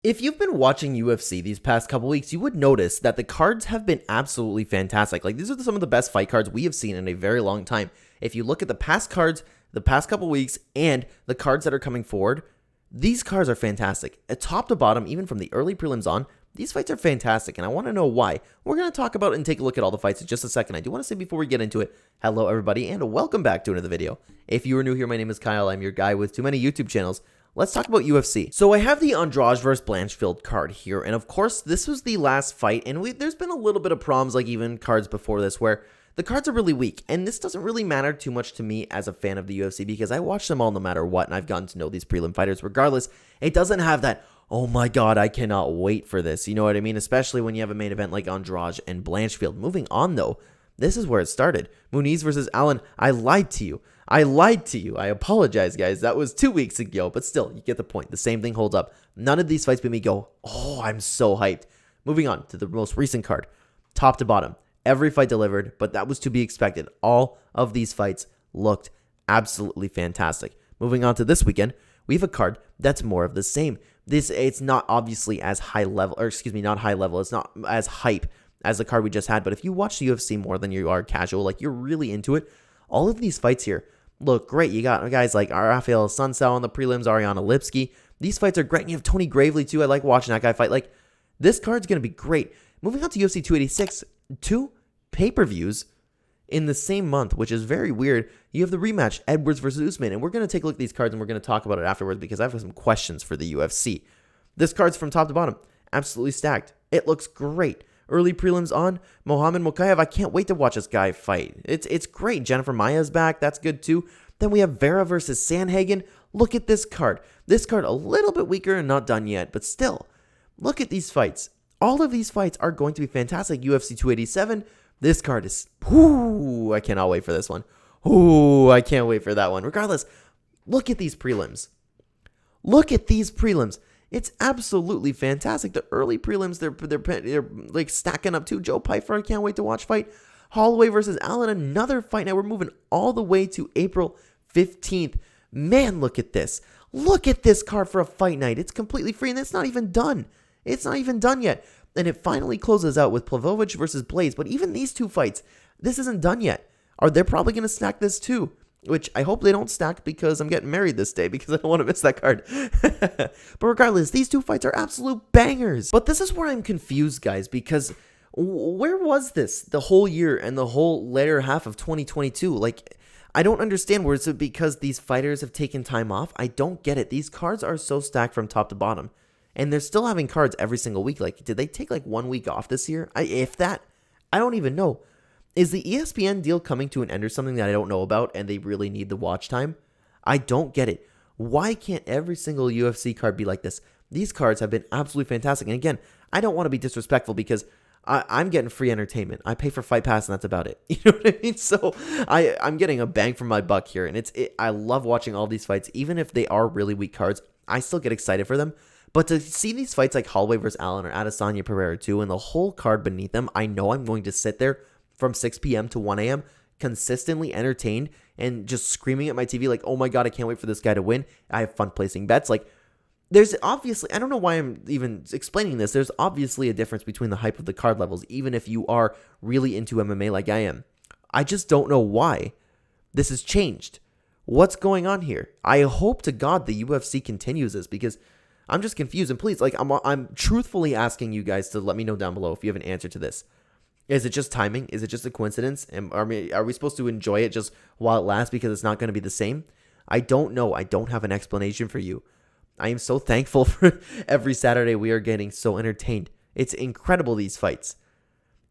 If you've been watching UFC these past couple weeks, you would notice that the cards have been absolutely fantastic. Like, these are some of the best fight cards we have seen in a very long time. If you look at the past cards, the past couple weeks, and the cards that are coming forward, these cards are fantastic. At top to bottom, even from the early prelims on, these fights are fantastic, and I want to know why. We're going to talk about it and take a look at all the fights in just a second. I do want to say before we get into it, hello everybody, and welcome back to another video. If you are new here, my name is Kyle. I'm your guy with too many YouTube channels. Let's talk about UFC. So I have the Andrade vs. Blanchfield card here, and of course, this was the last fight, and there's been a little bit of problems, like even cards before this, where the cards are really weak, and this doesn't really matter too much to me as a fan of the UFC, because I watch them all no matter what, and I've gotten to know these prelim fighters regardless. It doesn't have that, oh my god, I cannot wait for this, you know what I mean? Especially when you have a main event like Andrade and Blanchfield. Moving on, though, this is where it started. Muniz versus Allen. I lied to you. I apologize, guys. That was 2 weeks ago, but still, you get the point. The same thing holds up. None of these fights made me go, oh, I'm so hyped. Moving on to the most recent card. Top to bottom. Every fight delivered, but that was to be expected. All of these fights looked absolutely fantastic. Moving on to this weekend, we have a card that's more of the same. It's not obviously as high level, or excuse me, not high level. It's not as hype as the card we just had, but if you watch the UFC more than you are casual, like you're really into it, all of these fights here look great. You got guys like Rafael Sunsao on the prelims, Ariana Lipski. These fights are great. And you have Tony Gravely too. I like watching that guy fight. Like, this card's going to be great. Moving on to UFC 286, 2 pay-per-views in the same month, which is very weird. You have the rematch, Edwards versus Usman, and we're going to take a look at these cards and we're going to talk about it afterwards because I have some questions for the UFC. This card's from top to bottom, absolutely stacked. It looks great. Early prelims on Mohamed Mokaev. I can't wait to watch this guy fight. It's great. Jennifer Maya's back. That's good too. Then we have Vera versus Sanhagen. Look at this card. This card a little bit weaker and not done yet, but still, look at these fights. All of these fights are going to be fantastic. UFC 287. This card is, whoo, I cannot wait for this one. Ooh, I can't wait for that one. Regardless, look at these prelims. Look at these prelims. It's absolutely fantastic. The early prelims, they're like stacking up too. Joe Pyfer, I can't wait to watch fight. Holloway versus Allen, another fight. Now we're moving all the way to April 15th. Man, look at this. Look at this card for a fight night. It's completely free, and it's not even done. It's not even done yet. And it finally closes out with Plavovich versus Blaze. But even these two fights, this isn't done yet. They're probably going to stack this too. Which I hope they don't stack because I'm getting married this day because I don't want to miss that card. But regardless, these two fights are absolute bangers. But this is where I'm confused, guys, because where was this the whole year and the whole later half of 2022? Like, I don't understand. Is it because these fighters have taken time off? I don't get it. These cards are so stacked from top to bottom. And they're still having cards every single week. Like, did they take like 1 week off this year? If that, I don't even know. Is the ESPN deal coming to an end or something that I don't know about and they really need the watch time? I don't get it. Why can't every single UFC card be like this? These cards have been absolutely fantastic. And again, I don't want to be disrespectful because I'm getting free entertainment. I pay for Fight Pass and that's about it. You know what I mean? So I'm getting a bang for my buck here. And I love watching all these fights. Even if they are really weak cards, I still get excited for them. But to see these fights like Holloway versus Allen or Adesanya Pereira too, and the whole card beneath them, I know I'm going to sit there from 6 p.m. to 1 a.m. consistently entertained and just screaming at my TV like, oh my god, I can't wait for this guy to win. I have fun placing bets. Like, there's obviously, I don't know why I'm even explaining this. There's obviously a difference between the hype of the card levels, even if you are really into MMA like I am. I just don't know why this has changed. What's going on here? I hope to God the UFC continues this because I'm just confused. And please, like, I'm truthfully asking you guys to let me know down below if you have an answer to this. Is it just timing? Is it just a coincidence? And are we supposed to enjoy it just while it lasts because it's not going to be the same? I don't know. I don't have an explanation for you. I am so thankful for every Saturday we are getting so entertained. It's incredible, these fights.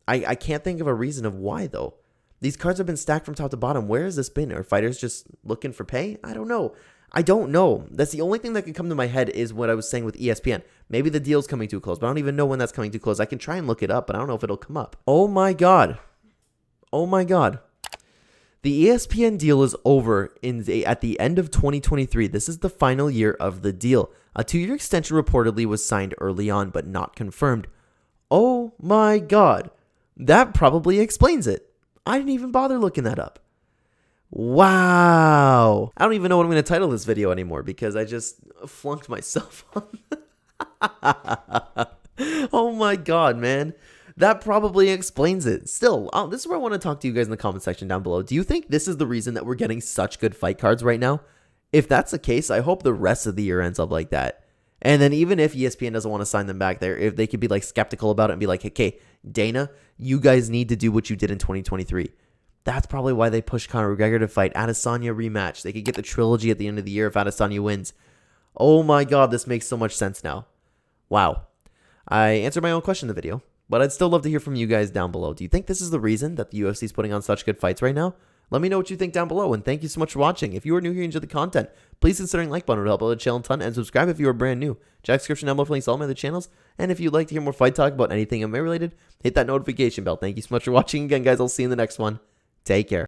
I can't think of a reason of why, though. These cards have been stacked from top to bottom. Where has this been? Are fighters just looking for pay? I don't know. That's the only thing that can come to my head is what I was saying with ESPN. Maybe the deal's coming too close, but I don't even know when that's coming too close. I can try and look it up, but I don't know if it'll come up. Oh my god. Oh my god. The ESPN deal is over at the end of 2023. This is the final year of the deal. A 2-year extension reportedly was signed early on, but not confirmed. Oh my god. That probably explains it. I didn't even bother looking that up. Wow. I don't even know what I'm going to title this video anymore because I just flunked myself on Oh my god, man. That probably explains it. Still, this is where I want to talk to you guys in the comment section down below. Do you think this is the reason that we're getting such good fight cards right now? If that's the case, I hope the rest of the year ends up like that. And then even if ESPN doesn't want to sign them back there, if they could be like skeptical about it and be like, okay, Dana, you guys need to do what you did in 2023. That's probably why they pushed Conor McGregor to fight Adesanya rematch. They could get the trilogy at the end of the year if Adesanya wins. Oh my god, this makes so much sense now. Wow. I answered my own question in the video, but I'd still love to hear from you guys down below. Do you think this is the reason that the UFC is putting on such good fights right now? Let me know what you think down below, and thank you so much for watching. If you are new here and enjoy the content, please consider the like button. It would help out the channel a ton, and subscribe if you are brand new. Check the description down below for links to all my other channels, and if you'd like to hear more fight talk about anything MMA related, hit that notification bell. Thank you so much for watching again, guys. I'll see you in the next one. Take care.